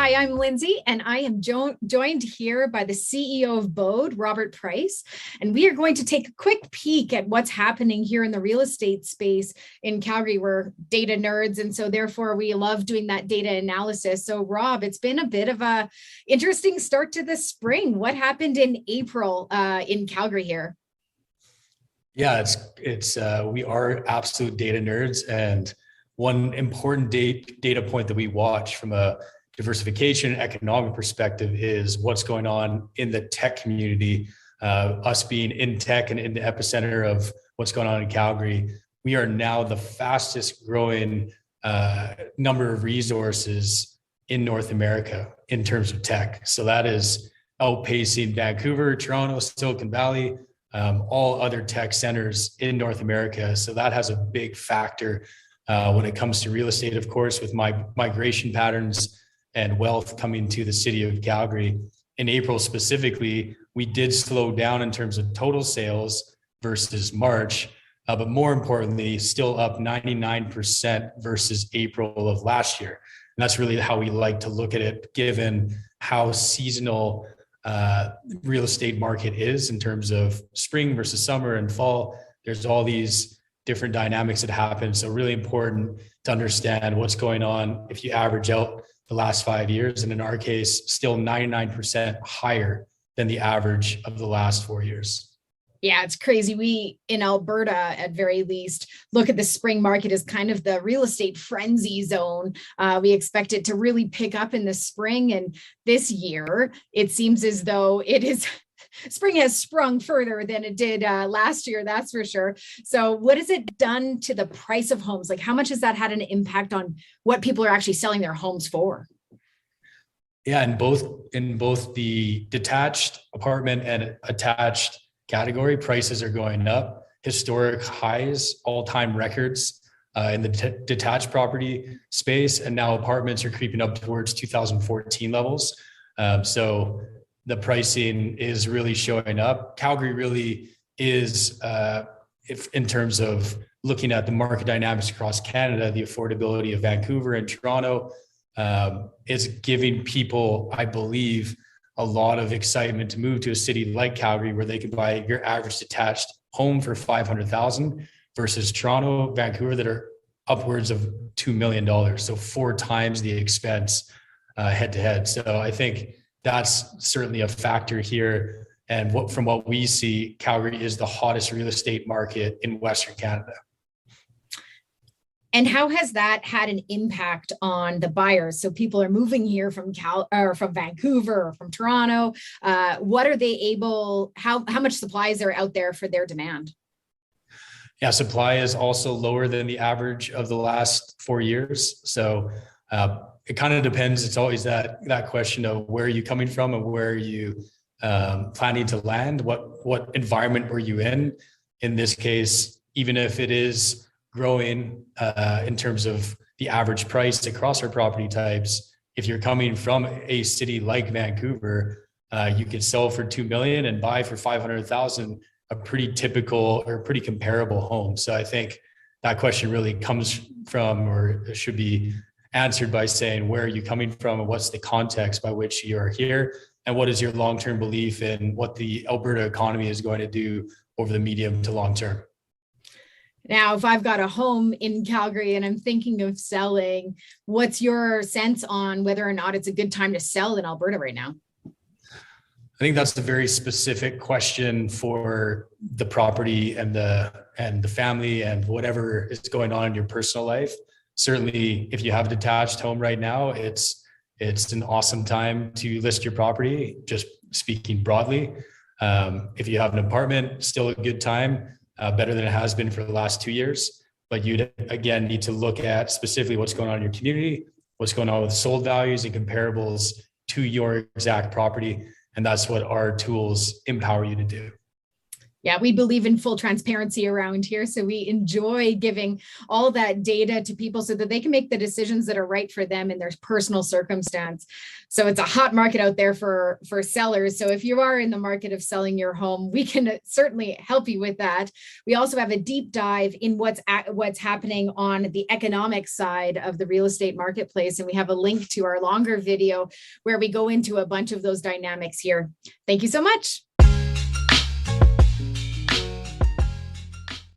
Hi, I'm Lindsay, and I am joined here by the CEO of Bōde, Robert Price. And we are going to take a quick peek at what's happening here in the real estate space in Calgary. We're data nerds, and so therefore we love doing that data analysis. So Rob, it's been a bit of a interesting start to the spring. What happened in April in Calgary here? Yeah, we are absolute data nerds, and one important data point that we watch from a diversification and economic perspective is what's going on in the tech community. Us being in tech and in the epicenter of what's going on in Calgary, we are now the fastest growing number of resources in North America in terms of tech. So that is outpacing Vancouver, Toronto, Silicon Valley, all other tech centers in North America. So that has a big factor when it comes to real estate, of course, with migration patterns and wealth coming to the city of Calgary. In April specifically, we did slow down in terms of total sales versus March, but more importantly, still up 99% versus April of last year. And that's really how we like to look at it, given how seasonal real estate market is in terms of spring versus summer and fall. There's all these different dynamics that happen. So really important to understand what's going on if you average out the last 5 years. And in our case, still 99% higher than the average of the last 4 years. Yeah, it's crazy. We in Alberta, at very least, look at the spring market as kind of the real estate frenzy zone. We expect it to really pick up in the spring. And this year, it seems as though spring has sprung further than it did last year, that's for sure. So what has it done to the price of homes? Like, how much has that had an impact on what people are actually selling their homes for? Yeah, in both the detached apartment and attached category, prices are going up. Historic highs, all-time records in the detached property space, and now apartments are creeping up towards 2014 levels. So the pricing is really showing up. Calgary really is, if in terms of looking at the market dynamics across Canada, the affordability of Vancouver and Toronto is giving people, I believe, a lot of excitement to move to a city like Calgary, where they can buy your average detached home for $500,000 versus Toronto, Vancouver, that are upwards of $2 million. So 4 times the expense head to head. So I think that's certainly a factor here. And from what we see, Calgary is the hottest real estate market in Western Canada. And how has that had an impact on the buyers? So people are moving here from Vancouver or from Toronto. What are they able? How much supply is there out there for their demand? Yeah, supply is also lower than the average of the last 4 years. So it kind of depends. It's always that question of where are you coming from and where are you planning to land? What environment were you in? In this case, even if it is growing in terms of the average price across our property types, if you're coming from a city like Vancouver, you could sell for $2 million and buy for $500,000, a pretty typical or pretty comparable home. So I think that question really comes from, or should be answered by saying, where are you coming from and what's the context by which you are here? And what is your long-term belief in what the Alberta economy is going to do over the medium to long term? Now, if I've got a home in Calgary and I'm thinking of selling, what's your sense on whether or not it's a good time to sell in Alberta right now? I think that's a very specific question for the property and the family and whatever is going on in your personal life. Certainly, if you have a detached home right now, it's an awesome time to list your property, just speaking broadly. If you have an apartment, still a good time. Better than it has been for the last 2 years. But you'd, again, need to look at specifically what's going on in your community, what's going on with sold values and comparables to your exact property. And that's what our tools empower you to do. Yeah, we believe in full transparency around here. So we enjoy giving all that data to people so that they can make the decisions that are right for them in their personal circumstance. So it's a hot market out there for sellers. So if you are in the market of selling your home, we can certainly help you with that. We also have a deep dive in what's happening on the economic side of the real estate marketplace. And we have a link to our longer video where we go into a bunch of those dynamics here. Thank you so much.